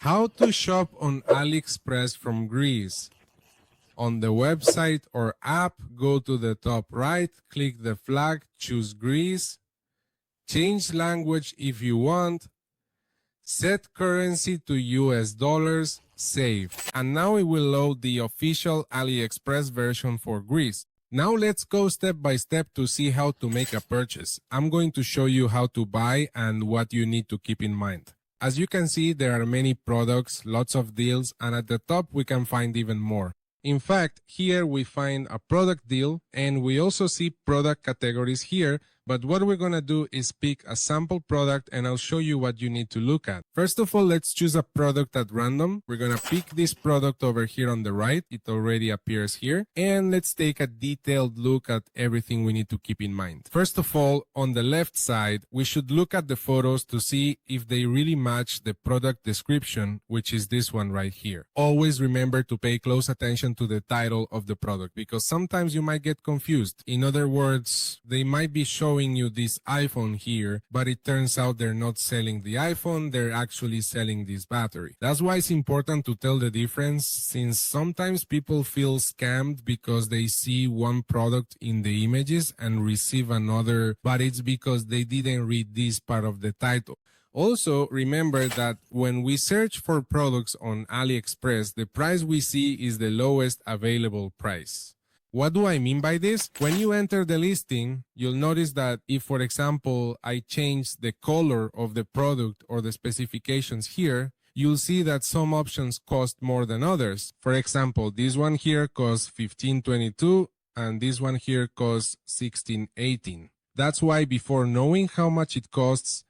How to shop on AliExpress from Greece. On the website or app, go to the top right, click the flag, choose Greece, change language if you want, set currency to US dollars, save. And now it will load the official AliExpress version for Greece. Now let's go step by step to see how to make a purchase. I'm going to show you how to buy and what you need to keep in mind. As you can see, there are many products, lots of deals, and at the top we can find even more. In fact, here we find a product deal and we also see product categories here, but what we're going to do is pick a sample product and I'll show you what you need to look at. First of all, let's choose a product at random. We're going to pick this product over here on the right. It already appears here. And let's take a detailed look at everything we need to keep in mind. First of all, on the left side, we should look at the photos to see if they really match the product description, which is this one right here. Always remember to pay close attention to the title of the product because sometimes you might get confused. In other words, they might be showing you this iPhone here, but it turns out they're not selling the iPhone, they're actually selling this battery. That's why it's important to tell the difference, since sometimes people feel scammed because they see one product in the images and receive another, but it's because they didn't read this part of the title. Also, remember that when we search for products on AliExpress, the price we see is the lowest available price. What do I mean by this? When you enter the listing, you'll notice that if, for example, I change the color of the product or the specifications here, you'll see that some options cost more than others. For example, this one here costs $15.22 and this one here costs $16.18. That's why before knowing how much it costs,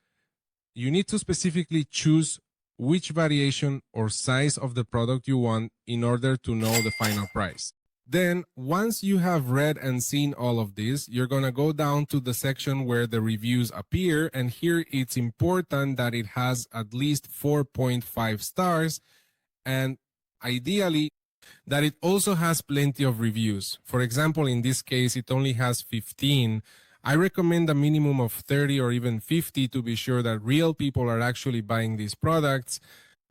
you need to specifically choose which variation or size of the product you want in order to know the final price. Then, once you have read and seen all of this, you're going to go down to the section where the reviews appear, and here it's important that it has at least 4.5 stars, and ideally, that it also has plenty of reviews. For example, in this case, it only has 15. I recommend a minimum of 30 or even 50 to be sure that real people are actually buying these products.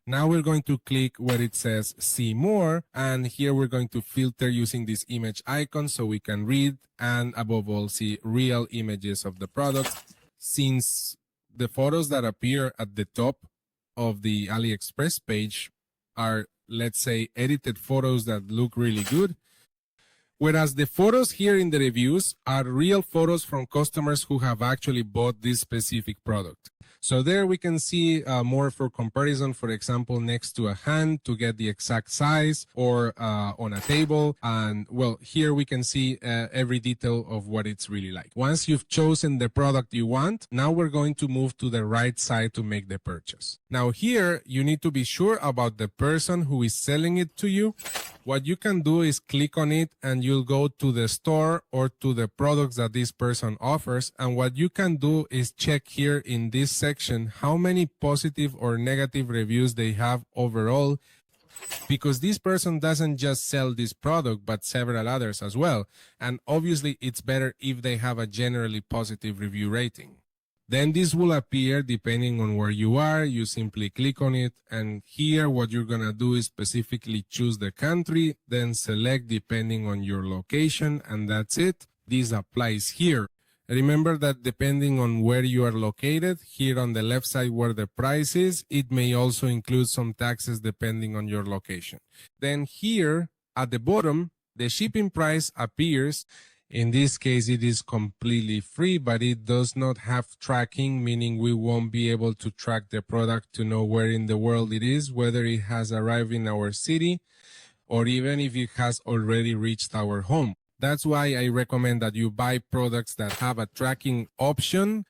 Now we're going to click where it says see more, and here we're going to filter using this image icon so we can read and above all see real images of the product. Since the photos that appear at the top of the AliExpress page are, let's say, edited photos that look really good, whereas the photos here in the reviews are real photos from customers who have actually bought this specific product. So there we can see more for comparison, for example, next to a hand to get the exact size, or on a table. And well, here we can see every detail of what it's really like. Once you've chosen the product you want, now we're going to move to the right side to make the purchase. Now here, you need to be sure about the person who is selling it to you. What you can do is click on it and you'll go to the store or to the products that this person offers. And what you can do is check here in this section how many positive or negative reviews they have overall, because this person doesn't just sell this product but several others as well. And obviously it's better if they have a generally positive review rating. Then this will appear depending on where you are. You simply click on it, and here what you're gonna do is specifically choose the country, then select depending on your location, and that's it. This applies here. Remember that depending on where you are located, here on the left side where the price is, it may also include some taxes depending on your location. Then here at the bottom, the shipping price appears. In this case, it is completely free, but it does not have tracking, meaning we won't be able to track the product to know where in the world it is, whether it has arrived in our city, or even if it has already reached our home. That's why I recommend that you buy products that have a tracking option.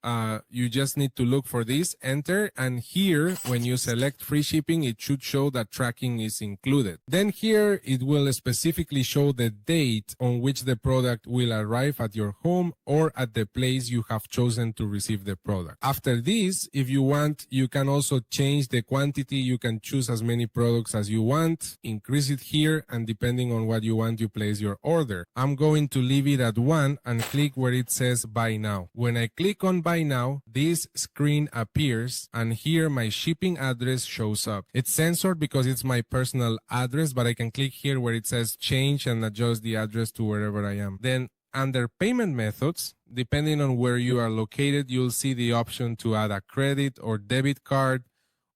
You just need to look for this, enter, and here, when you select free shipping, it should show that tracking is included. Then here, it will specifically show the date on which the product will arrive at your home or at the place you have chosen to receive the product. After this, if you want, you can also change the quantity. You can choose as many products as you want, increase it here, and depending on what you want, you place your order. I'm going to leave it at 1 and click where it says buy now. When I click on buy now, this screen appears and here my shipping address shows up. It's censored because it's my personal address, but I can click here where it says change and adjust the address to wherever I am. Then under payment methods, depending on where you are located, you'll see the option to add a credit or debit card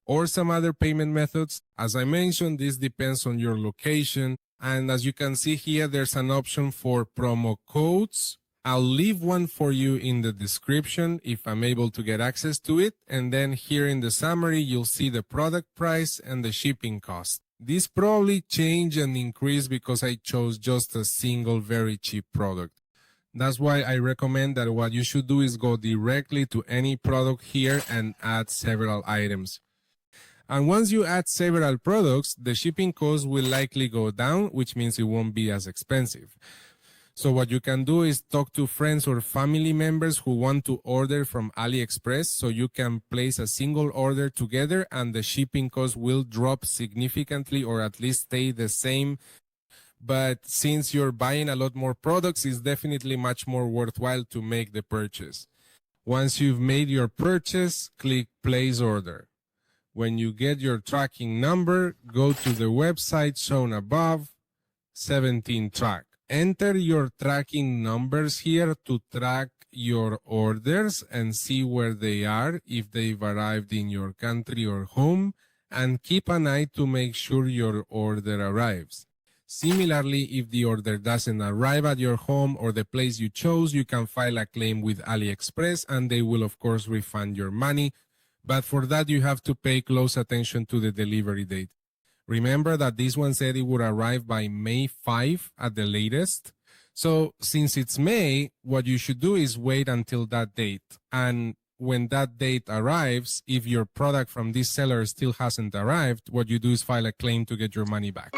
or some other payment methods. As I mentioned, this depends on your location. And as you can see here, there's an option for promo codes. I'll leave one for you in the description if I'm able to get access to it. And then here in the summary, you'll see the product price and the shipping cost. This probably changed and increased because I chose just a single very cheap product. That's why I recommend that what you should do is go directly to any product here and add several items. And once you add several products, the shipping cost will likely go down, which means it won't be as expensive. So what you can do is talk to friends or family members who want to order from AliExpress, so you can place a single order together and the shipping cost will drop significantly or at least stay the same. But since you're buying a lot more products, it's definitely much more worthwhile to make the purchase. Once you've made your purchase, click place order. When you get your tracking number, go to the website shown above, 17 track. Enter your tracking numbers here to track your orders and see where they are, if they've arrived in your country or home, and keep an eye to make sure your order arrives. Similarly, if the order doesn't arrive at your home or the place you chose, you can file a claim with AliExpress and they will of course refund your money. But for that, you have to pay close attention to the delivery date. Remember that this one said it would arrive by May 5 at the latest. So since it's May, what you should do is wait until that date. And when that date arrives, if your product from this seller still hasn't arrived, what you do is file a claim to get your money back.